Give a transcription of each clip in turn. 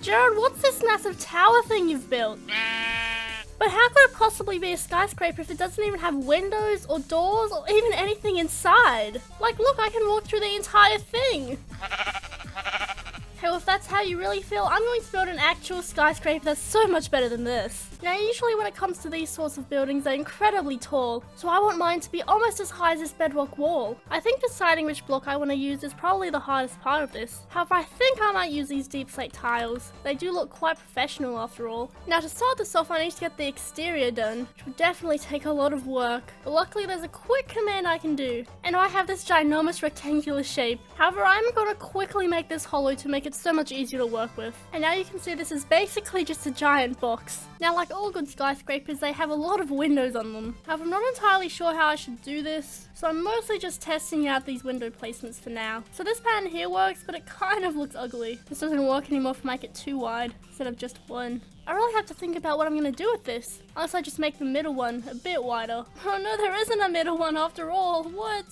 Jared, what's this massive tower thing you've built? But how could it possibly be a skyscraper if it doesn't even have windows or doors or even anything inside? Like, look, I can walk through the entire thing. Okay, well, if that's how you really feel, I'm going to build an actual skyscraper that's so much better than this. Now, usually when it comes to these sorts of buildings, they're incredibly tall, so I want mine to be almost as high as this bedrock wall. I think deciding which block I want to use is probably the hardest part of this. However, I think I might use these deep slate tiles. They do look quite professional after all. Now, to start this off, I need to get the exterior done, which will definitely take a lot of work. But luckily, there's a quick command I can do, and I have this ginormous rectangular shape. However, I'm going to quickly make this hollow to make it so much easier to work with. And now you can see this is basically just a giant box. Now, like all good skyscrapers, they have a lot of windows on them. However, I'm not entirely sure how I should do this, so I'm mostly just testing out these window placements for now. So this pattern here works, but it kind of looks ugly. This doesn't work anymore if I make it too wide instead of just one. I really have to think about what I'm going to do with this, unless I just make the middle one a bit wider. Oh no, there isn't a middle one after all. What?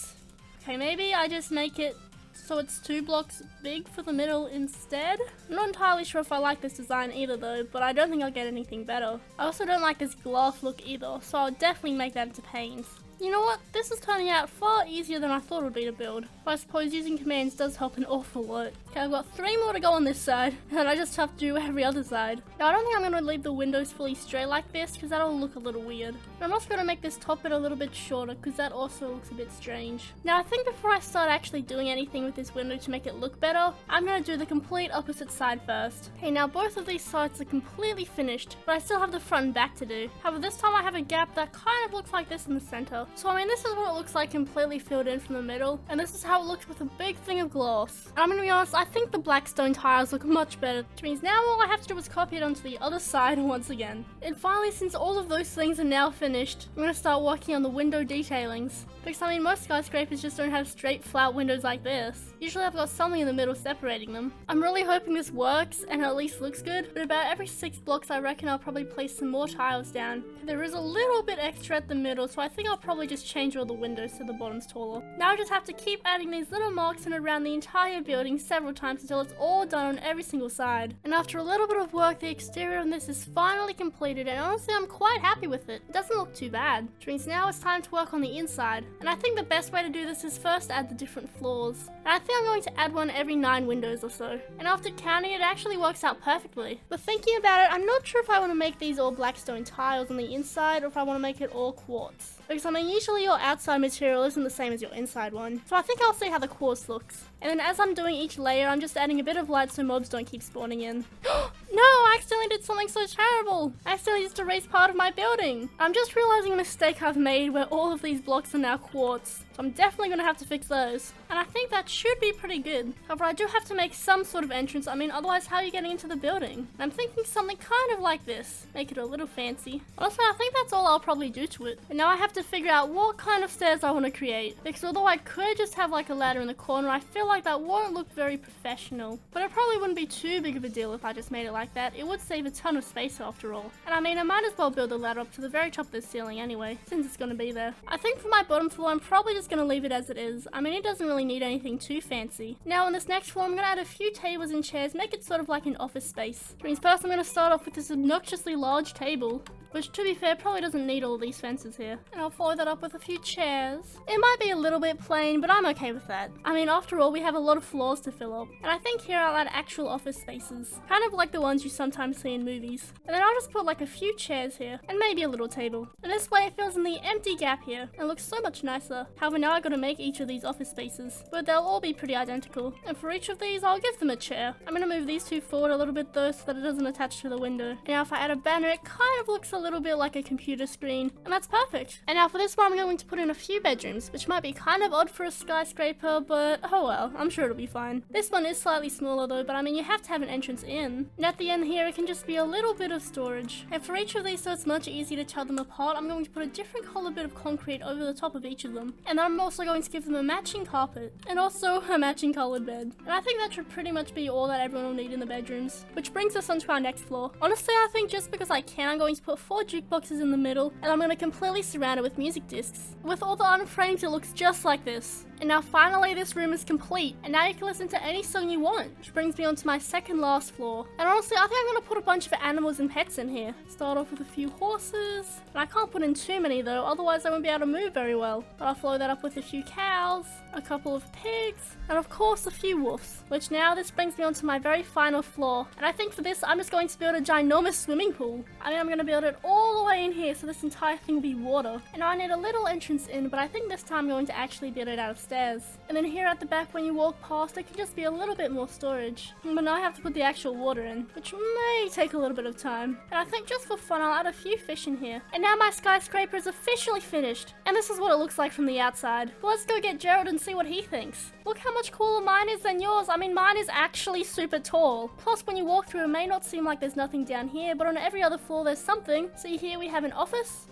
Okay, maybe I just make it so it's 2 blocks big for the middle instead. I'm not entirely sure if I like this design either though, but I don't think I'll get anything better. I also don't like this glass look either, so I'll definitely make that into panes. You know what? This is turning out far easier than I thought it would be to build, but I suppose using commands does help an awful lot. Okay, I've got 3 more to go on this side, and I just have to do every other side. Now, I don't think I'm going to leave the windows fully straight like this, because that'll look a little weird. But I'm also going to make this top bit a little bit shorter, because that also looks a bit strange. Now, I think before I start actually doing anything with this window to make it look better, I'm going to do the complete opposite side first. Okay, now both of these sides are completely finished, but I still have the front and back to do. However, this time I have a gap that kind of looks like this in the center. So I mean, this is what it looks like completely filled in from the middle, and this is how it looks with a big thing of gloss. And I'm gonna be honest, I think the black stone tiles look much better, which means now all I have to do is copy it onto the other side once again. And finally, since all of those things are now finished, I'm gonna start working on the window detailings. Because I mean, most skyscrapers just don't have straight flat windows like this. Usually I've got something in the middle separating them. I'm really hoping this works and at least looks good, but about every 6 blocks I reckon I'll probably place some more tiles down. There is a little bit extra at the middle, so I think I'll probably just change all the windows so the bottom's taller. Now I just have to keep adding these little marks in around the entire building several times until it's all done on every single side. And after a little bit of work, the exterior on this is finally completed, and honestly I'm quite happy with it. It doesn't look too bad, which means now it's time to work on the inside. And I think the best way to do this is first add the different floors. And I think I'm going to add one every 9 windows or so. And after counting, it actually works out perfectly. But thinking about it, I'm not sure if I want to make these all black stone tiles on the inside or if I want to make it all quartz. Because I mean, usually your outside material isn't the same as your inside one. So I think I'll see how the quartz looks. And then as I'm doing each layer, I'm just adding a bit of light so mobs don't keep spawning in. No, I accidentally did something so terrible. I accidentally just erased part of my building. I'm just realizing a mistake I've made where all of these blocks are now quartz. So I'm definitely going to have to fix those. And I think that should be pretty good. However, I do have to make some sort of entrance. I mean, otherwise how are you getting into the building? And I'm thinking something kind of like this. Make it a little fancy. Honestly, I think that's all I'll probably do to it. And now I have to figure out what kind of stairs I want to create. Because although I could just have like a ladder in the corner, I feel like that won't look very professional. But it probably wouldn't be too big of a deal if I just made it like that. It would save a ton of space after all. And I mean, I might as well build the ladder up to the very top of the ceiling anyway, since it's going to be there. I think for my bottom floor, I'm probably just going to leave it as it is. I mean, it doesn't really need anything too fancy. Now on this next floor, I'm going to add a few tables and chairs, make it sort of like an office space. Which means first I'm going to start off with this obnoxiously large table, which to be fair probably doesn't need all these fences here. And I'll follow that up with a few chairs. It might be a little bit plain, but I'm okay with that. I mean, after all, we have a lot of floors to fill up. And I think here I'll add actual office spaces, kind of like the ones you sometimes see in movies. And then I'll just put like a few chairs here, and maybe a little table. And this way it fills in the empty gap here, and looks so much nicer. However, now I've got to make each of these office spaces, but they'll all be pretty identical. And for each of these, I'll give them a chair. I'm going to move these two forward a little bit though, so that it doesn't attach to the window. And now if I add a banner, it kind of looks a little bit like a computer screen, and that's perfect. And now for this one, I'm going to put in a few bedrooms, which might be kind of odd for a skyscraper, but oh well, I'm sure it'll be fine. This one is slightly smaller though, but I mean, you have to have an entrance in. And at the end here, here, it can just be a little bit of storage. And for each of these, so it's much easier to tell them apart, I'm going to put a different color bit of concrete over the top of each of them. And then I'm also going to give them a matching carpet and also a matching colored bed. And I think that should pretty much be all that everyone will need in the bedrooms. Which brings us onto our next floor. Honestly, I think just because I can, I'm going to put 4 jukeboxes in the middle, and I'm going to completely surround it with music discs. With all the unframes, it looks just like this. And now finally this room is complete, and now you can listen to any song you want, which brings me on to my second last floor. And honestly, I think I'm going to put a bunch of animals and pets in here. Start off with a few horses, and I can't put in too many though, otherwise I won't be able to move very well. But I'll follow that up with a few cows, a couple of pigs, and of course a few wolves. Which now this brings me on to my very final floor, and I think for this I'm just going to build a ginormous swimming pool. I mean, I'm going to build it all the way in here so this entire thing will be water. And now I need a little entrance in, but I think this time I'm going to actually build it out of stairs. And then here at the back when you walk past, it can just be a little bit more storage. But now I have to put the actual water in, which may take a little bit of time. And I think just for fun I'll add a few fish in here. And now my skyscraper is officially finished. And this is what it looks like from the outside. But let's go get Gerald and see what he thinks. Look how much cooler mine is than yours. I mean, mine is actually super tall. Plus when you walk through, it may not seem like there's nothing down here, but on every other floor there's something. See here we have an office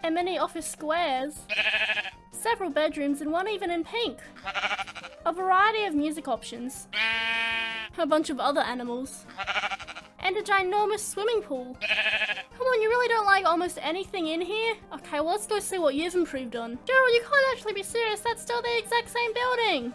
and many office squares, several bedrooms, and one even in pink. A variety of music options, a bunch of other animals, and a ginormous swimming pool. Come on, you really don't like almost anything in here? Okay, well let's go see what you've improved on. Gerald, you can't actually be serious, that's still the exact same building!